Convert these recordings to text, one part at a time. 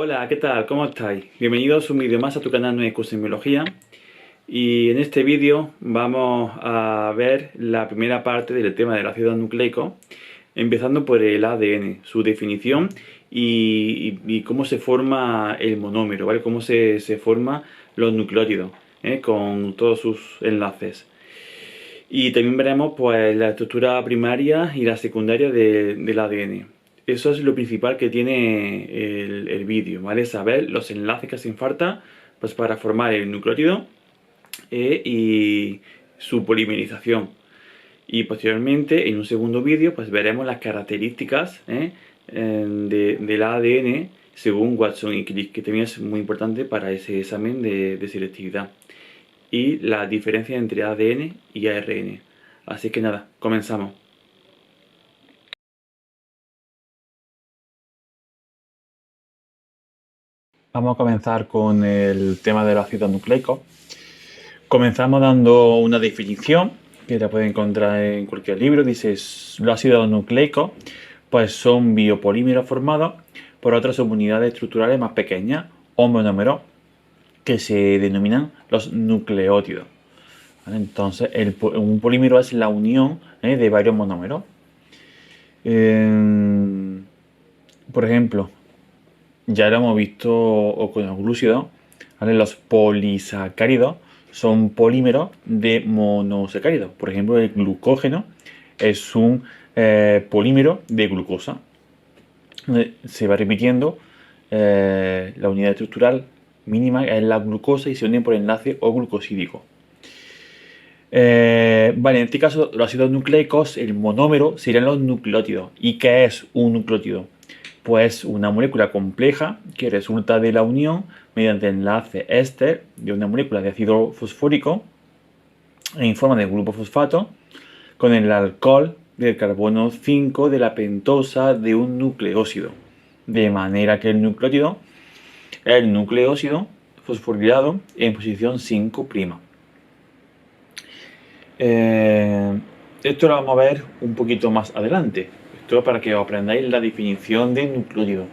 Hola, ¿qué tal? ¿Cómo estáis? Bienvenidos un vídeo más a tu canal de Ecosemiología. Y en este vídeo vamos a ver la primera parte del tema del ácido nucleico, empezando por el ADN, su definición y cómo se forma el monómero, ¿vale? Cómo se forman los nucleótidos, con todos sus enlaces. Y también veremos pues la estructura primaria y la secundaria del ADN. Eso es lo principal que tiene el vídeo, ¿vale? Saber los enlaces que hacen falta pues, para formar el nucleótido y su polimerización. Y posteriormente, en un segundo vídeo, pues veremos las características del ADN según Watson y Crick, que también es muy importante para ese examen de selectividad. Y la diferencia entre ADN y ARN. Así que nada, comenzamos. Vamos a comenzar con el tema del ácido nucleico. Comenzamos dando una definición que la pueden encontrar en cualquier libro. Dice, los ácidos nucleicos pues son biopolímeros formados por otras subunidades estructurales más pequeñas o monómeros que se denominan los nucleótidos. ¿Vale? Entonces, un polímero es la unión de varios monómeros. Por ejemplo, ya lo hemos visto con los glúcidos, ¿vale? Los polisacáridos son polímeros de monosacáridos. Por ejemplo, el glucógeno es un polímero de glucosa. Se va repitiendo la unidad estructural mínima es la glucosa y se unen por enlace o glucosídico. Vale, en este caso, los ácidos nucleicos, el monómero serían los nucleótidos. ¿Y qué es un nucleótido? Pues una molécula compleja que resulta de la unión mediante enlace éster de una molécula de ácido fosfórico en forma de grupo fosfato con el alcohol del carbono 5 de la pentosa de un nucleósido. De manera que el nucleótido es el nucleósido fosforilado en posición 5'. Esto lo vamos a ver un poquito más adelante. Esto para que aprendáis la definición de nucleótido.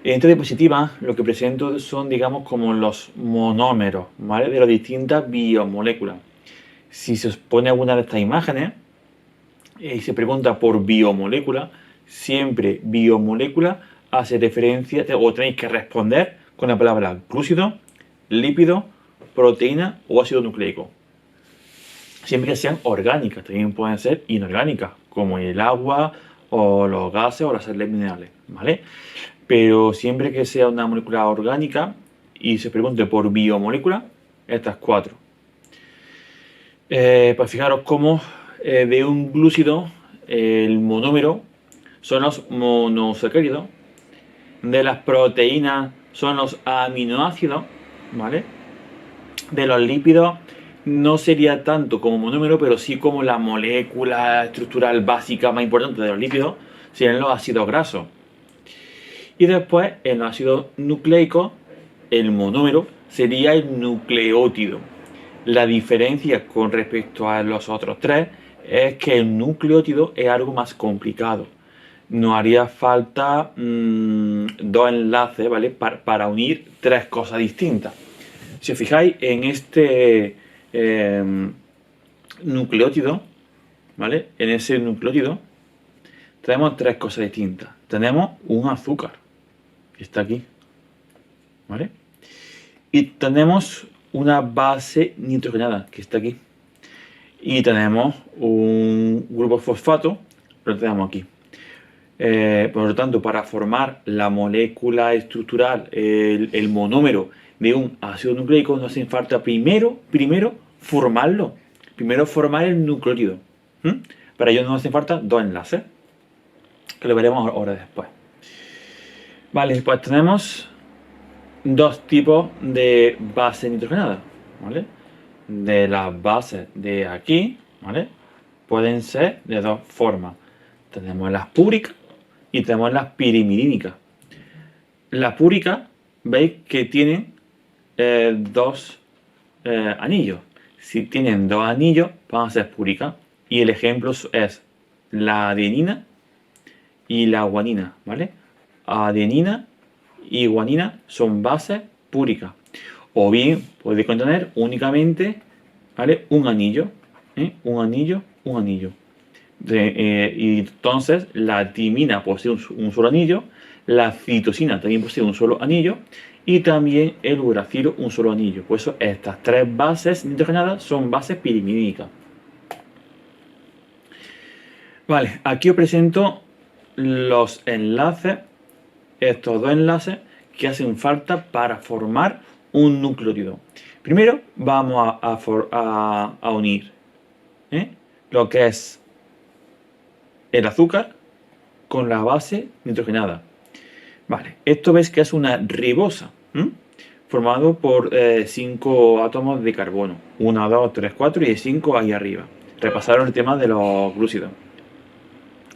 En esta diapositiva lo que presento son, digamos, como los monómeros, ¿vale? De las distintas biomoléculas. Si se os pone alguna de estas imágenes y se pregunta por biomolécula, siempre biomolécula hace referencia, o tenéis que responder con la palabra glúcido, lípido, proteína o ácido nucleico. Siempre que sean orgánicas, también pueden ser inorgánicas, como el agua o los gases o las sales minerales, ¿vale? Pero siempre que sea una molécula orgánica y se pregunte por biomolécula, estas cuatro. Pues fijaros cómo de un glúcido el monómero son los monosacáridos, de las proteínas son los aminoácidos, ¿vale? De los lípidos no sería tanto como monómero, pero sí como la molécula estructural básica más importante de los lípidos, serían los ácidos grasos. Y después, en los ácidos nucleicos, el monómero sería el nucleótido. La diferencia con respecto a los otros tres es que el nucleótido es algo más complicado. Nos haría falta dos enlaces, ¿vale? Para unir tres cosas distintas. Si os fijáis en este nucleótido, ¿vale? En ese nucleótido tenemos tres cosas distintas. Tenemos un azúcar, que está aquí, ¿vale? Y tenemos una base nitrogenada, que está aquí. Y tenemos un grupo fosfato, lo tenemos aquí. Por lo tanto, para formar la molécula estructural, el monómero de un ácido nucleico, nos hace falta primero formarlo. Primero formar el nucleótido. Para ello nos hacen falta dos enlaces, que lo veremos ahora después. Vale, pues tenemos dos tipos de bases nitrogenadas, ¿vale? De las bases de aquí, ¿vale? Pueden ser de dos formas. Tenemos las púricas y tenemos las pirimidínicas. Las púricas, veis que tienen dos anillos. Si tienen dos anillos, van a ser púricas. Y el ejemplo es la adenina y la guanina, ¿vale? Adenina y guanina son bases púricas. O bien puede contener únicamente, ¿vale?, un anillo. Un anillo, un anillo. Y entonces la timina posee un solo anillo, la citosina también posee un solo anillo y también el uracilo un solo anillo. Por eso estas tres bases nitrogenadas son bases pirimidínicas. Vale, aquí os presento los enlaces, estos dos enlaces que hacen falta para formar un nucleótido. Primero vamos a unir lo que es el azúcar con la base nitrogenada. Vale, esto ves que es una ribosa, formado por 5 átomos de carbono. 1, 2, 3, 4 y 5 ahí arriba. Repasaron el tema de los glúcidos.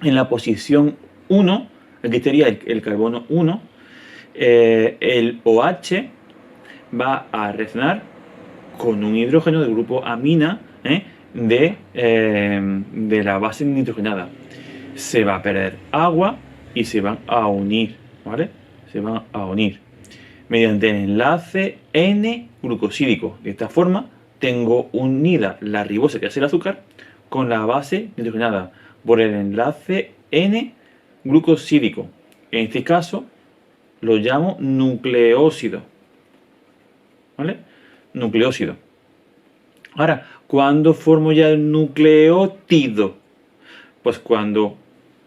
En la posición 1, aquí estaría el carbono 1, el OH va a reaccionar con un hidrógeno del grupo amina de la base nitrogenada. Se va a perder agua y se van a unir, ¿vale? Se van a unir mediante el enlace N-glucosídico. De esta forma tengo unida la ribosa, que es el azúcar, con la base nitrogenada por el enlace N-glucosídico. En este caso lo llamo nucleósido, ¿vale? Nucleósido. Ahora, ¿cuándo formo ya el nucleótido? Pues cuando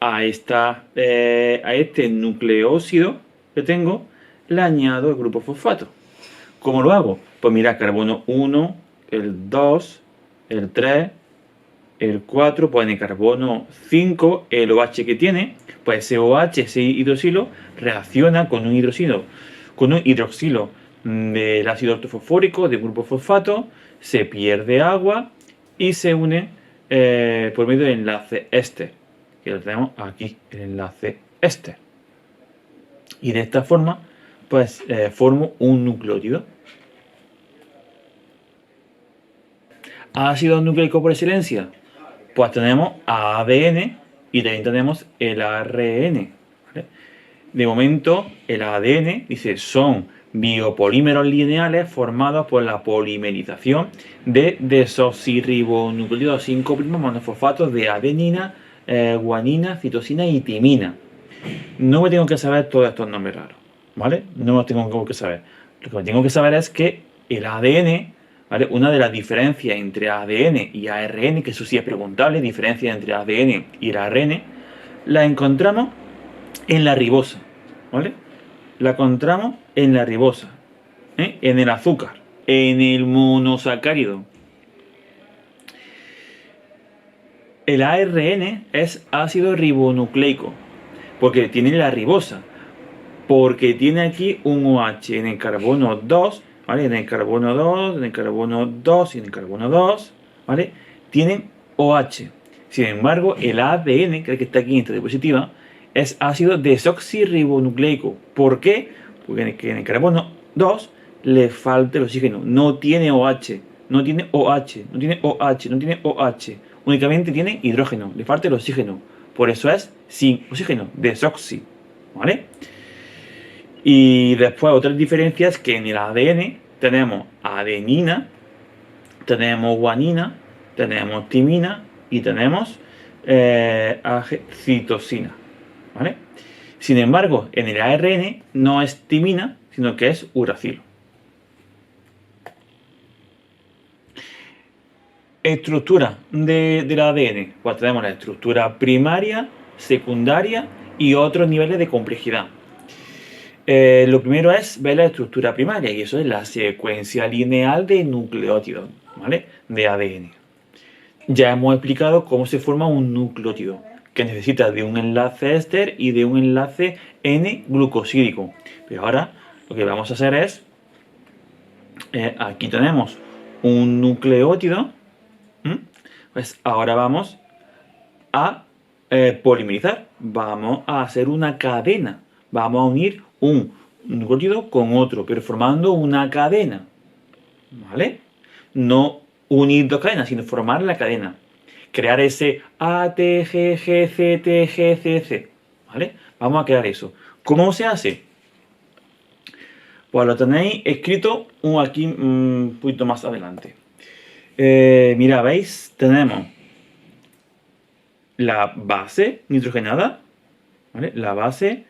a este nucleósido que tengo le añado el grupo fosfato. ¿Cómo lo hago? Pues mira, carbono 1, el 2, el 3, el 4, pues en el carbono 5, el OH que tiene, pues ese OH, ese hidroxilo, reacciona con un hidroxilo del ácido ortofosfórico del grupo fosfato, se pierde agua y se une por medio del enlace éster, que lo tenemos aquí, el enlace éster. Y de esta forma, pues formo un nucleótido. ¿Ácido nucleico por excelencia? Pues tenemos ADN y también tenemos el ARN. ¿Vale? De momento, el ADN dice son biopolímeros lineales formados por la polimerización de desoxirribonucleótidos 5' monofosfatos de adenina, guanina, citosina y timina. No me tengo que saber todos estos nombres raros, ¿vale? No me tengo que saber. Lo que me tengo que saber es que el ADN, ¿vale? Una de las diferencias entre ADN y ARN, que eso sí es preguntable, diferencia entre ADN y el ARN, la encontramos en la ribosa, ¿vale? La encontramos en la ribosa, en el azúcar, en el monosacárido. El ARN es ácido ribonucleico, porque tiene la ribosa, porque tiene aquí un OH en el carbono 2, ¿vale? En el carbono 2, en el carbono 2 y en el carbono 2, ¿vale? Tienen OH. Sin embargo, el ADN, que es el que está aquí en esta diapositiva, es ácido desoxirribonucleico. ¿Por qué? Porque en el carbono 2 le falta el oxígeno. No tiene OH, no tiene OH, no tiene OH, no tiene OH. Únicamente tiene hidrógeno, le falta el oxígeno. Por eso es sin oxígeno, desoxi, ¿vale? Y después otras diferencias que en el ADN tenemos adenina, tenemos guanina, tenemos timina y tenemos citosina, ¿vale? Sin embargo, en el ARN no es timina, sino que es uracilo. Estructura del ADN. Pues tenemos la estructura primaria, secundaria y otros niveles de complejidad. Lo primero es ver la estructura primaria, y eso es la secuencia lineal de nucleótidos, ¿vale? De ADN. Ya hemos explicado cómo se forma un nucleótido, que necesita de un enlace éster y de un enlace N-glucosídico. Pero ahora lo que vamos a hacer es, aquí tenemos un nucleótido, pues ahora vamos a polimerizar, vamos a hacer una cadena, vamos a unir un nucleótido con otro, pero formando una cadena, ¿vale? No unir dos cadenas, sino formar la cadena. Crear ese ATGGCTGCC, ¿vale? Vamos a crear eso. ¿Cómo se hace? Pues lo tenéis escrito aquí un poquito más adelante. Mira, ¿veis? Tenemos la base nitrogenada, ¿vale? La base,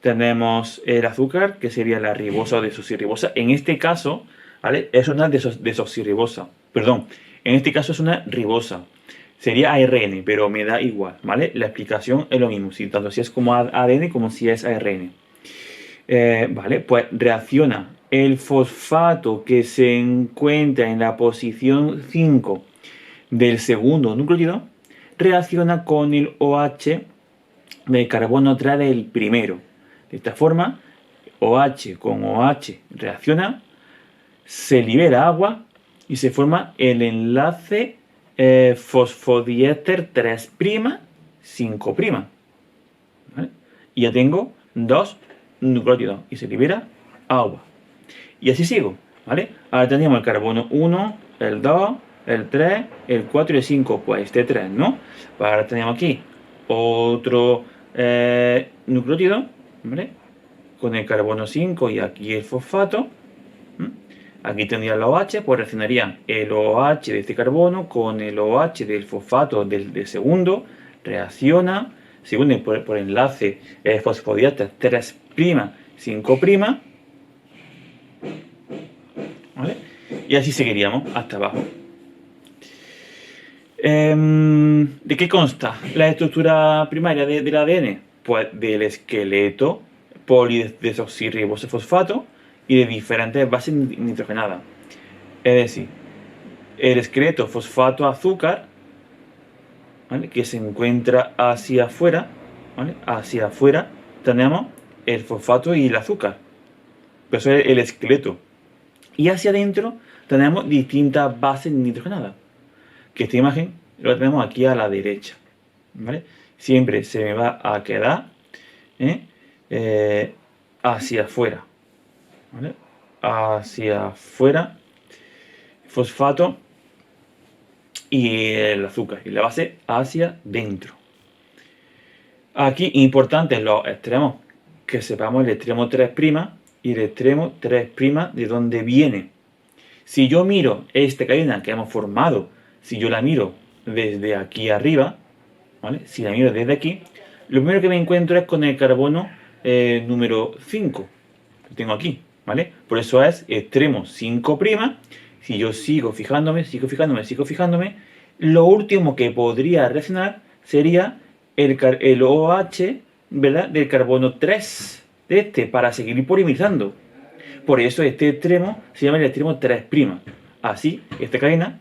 tenemos el azúcar, que sería la ribosa o desoxirribosa. En este caso, ¿vale? Es una desoxirribosa. Perdón, en este caso es una ribosa. Sería ARN, pero me da igual, ¿vale? La explicación es lo mismo, tanto si es como ADN como si es ARN. Vale, pues reacciona el fosfato que se encuentra en la posición 5 del segundo nucleótido, reacciona con el OH del carbono 3 del primero. De esta forma, OH con OH reacciona, se libera agua y se forma el enlace fosfodiéster 3', 5'. ¿Vale? Y ya tengo dos nucleótidos y se libera agua. Y así sigo, ¿vale? Ahora tenemos el carbono 1, el 2, el 3, el 4 y el 5. Pues este 3, ¿no? Pues ahora tenemos aquí otro nucleótido, ¿vale? Con el carbono 5 y aquí el fosfato. Aquí tendría el OH, pues reaccionarían el OH de este carbono con el OH del fosfato del segundo. Reacciona, se unen por enlace fosfodiéster 3', 5'. ¿Vale? Y así seguiríamos hasta abajo. ¿De qué consta la estructura primaria del ADN? Pues del esqueleto polidesoxirriboso fosfato y de diferentes bases nitrogenadas. Es decir, el esqueleto fosfato azúcar, ¿vale? Que se encuentra hacia afuera, ¿vale? Hacia afuera tenemos el fosfato y el azúcar. Pero eso es el esqueleto. Y hacia adentro tenemos distintas bases nitrogenadas. Que esta imagen lo tenemos aquí a la derecha, ¿vale? Siempre se me va a quedar hacia afuera, ¿vale? Hacia afuera, fosfato y el azúcar, y la base hacia dentro. Aquí importantes los extremos, que sepamos el extremo 3' y el extremo 3' de dónde viene. Si yo miro esta cadena que hemos formado, si yo la miro desde aquí arriba, ¿vale? Si la miro desde aquí, lo primero que me encuentro es con el carbono número 5, que tengo aquí, ¿vale? Por eso es extremo 5'. Si yo sigo fijándome, lo último que podría reaccionar sería el OH, ¿verdad? Del carbono 3 de este, para seguir polimerizando. Por eso este extremo se llama el extremo 3'. Así, esta cadena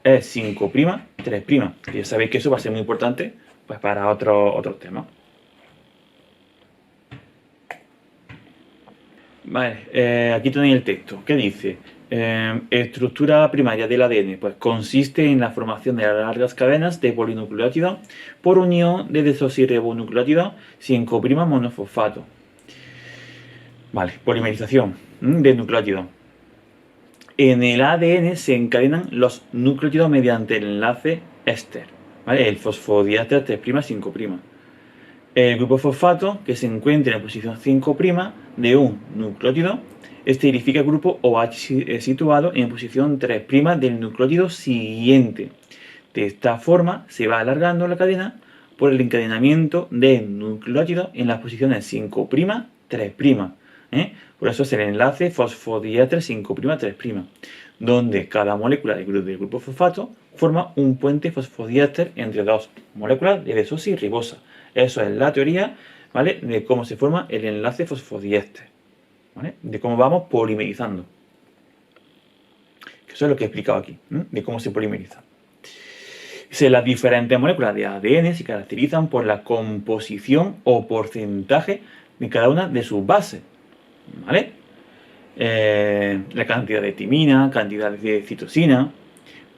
es 5', 3'. Ya sabéis que eso va a ser muy importante pues, para otros temas. Vale, aquí tenéis el texto. ¿Qué dice? Estructura primaria del ADN. Pues consiste en la formación de largas cadenas de polinucleótidos por unión de desoxirribonucleótidos 5' monofosfato. Vale, polimerización de nucleótidos. En el ADN se encadenan los nucleótidos mediante el enlace éster, ¿vale? El fosfodiéster 3', 5'. El grupo fosfato, que se encuentra en la posición 5' de un nucleótido, este identifica el grupo OH situado en posición 3' del nucleótido siguiente. De esta forma se va alargando la cadena por el encadenamiento de nucleótidos en las posiciones 5', 3'. Por eso es el enlace fosfodiéster 5', 3', donde cada molécula del grupo fosfato forma un puente fosfodiéster entre dos moléculas de desoxirribosa. Eso es la teoría, ¿vale? De cómo se forma el enlace fosfodiéster, ¿vale? De cómo vamos polimerizando. Eso es lo que he explicado aquí, de cómo se polimeriza. Las diferentes moléculas de ADN se caracterizan por la composición o porcentaje de cada una de sus bases, ¿vale? La cantidad de timina, cantidad de citosina,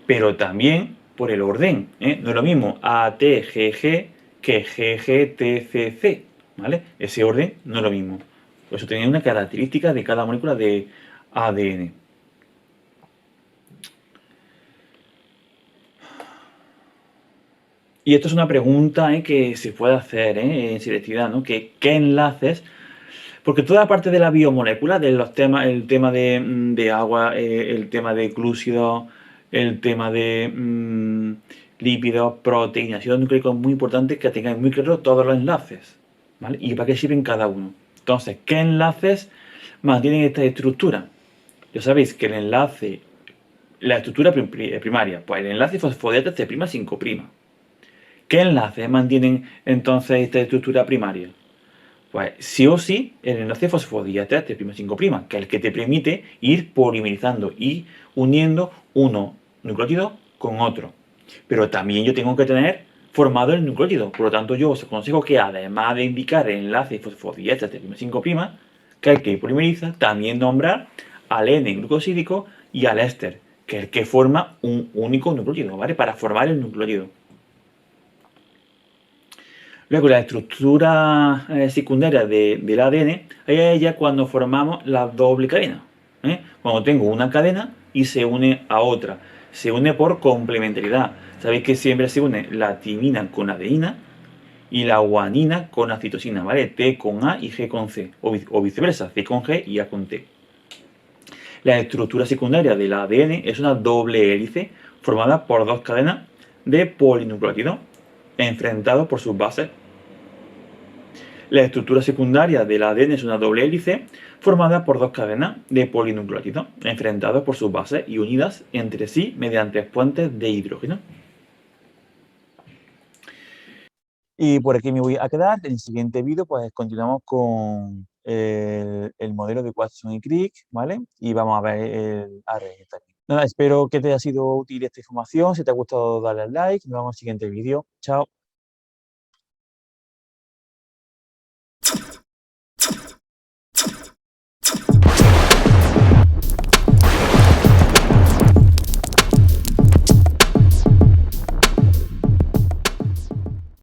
pero también por el orden. No es lo mismo ATGG que GGTCC, ¿vale? Ese orden no es lo mismo. Por eso tiene una característica de cada molécula de ADN. Y esto es una pregunta que se puede hacer en selectividad, ¿no? ¿Qué enlaces Porque toda la parte de la biomolécula, de los temas, el tema de agua, el tema de glúcidos, el tema de lípidos, proteínas, ácido nucleico, es muy importante que tengáis muy claro todos los enlaces, ¿vale? Y para qué sirven cada uno. Entonces, ¿qué enlaces mantienen esta estructura? Ya sabéis que el enlace, la estructura primaria, pues el enlace fosfodíester T'5'. ¿Qué enlaces mantienen entonces esta estructura primaria? Pues sí o sí, el enlace fosfodíester T'5', que es el que te permite ir polimerizando y uniendo uno nucleótido con otro. Pero también yo tengo que tener formado el nucleótido. Por lo tanto, yo os aconsejo que además de indicar el enlace fosfodíester T'5', que es el que polimeriza, también nombrar al N-glucosídico y al éster, que es el que forma un único nucleótido, ¿vale? Para formar el nucleótido. Luego, la estructura secundaria del ADN es ella cuando formamos la doble cadena. Cuando tengo una cadena y se une a otra. Se une por complementariedad. Sabéis que siempre se une la timina con adenina y la guanina con la citosina, ¿vale? T con A y G con C. O viceversa, C con G y A con T. La estructura secundaria del ADN es una doble hélice formada por dos cadenas de polinucleótidos enfrentados por sus bases. La estructura secundaria del ADN es una doble hélice formada por dos cadenas de polinucleótidos enfrentados por sus bases y unidas entre sí mediante puentes de hidrógeno. Y por aquí me voy a quedar. En el siguiente vídeo pues continuamos con el modelo de Watson y Crick, ¿vale? Y vamos a ver el ARN también. Nada, espero que te haya sido útil esta información. Si te ha gustado, dale al like. Nos vemos en el siguiente vídeo. Chao.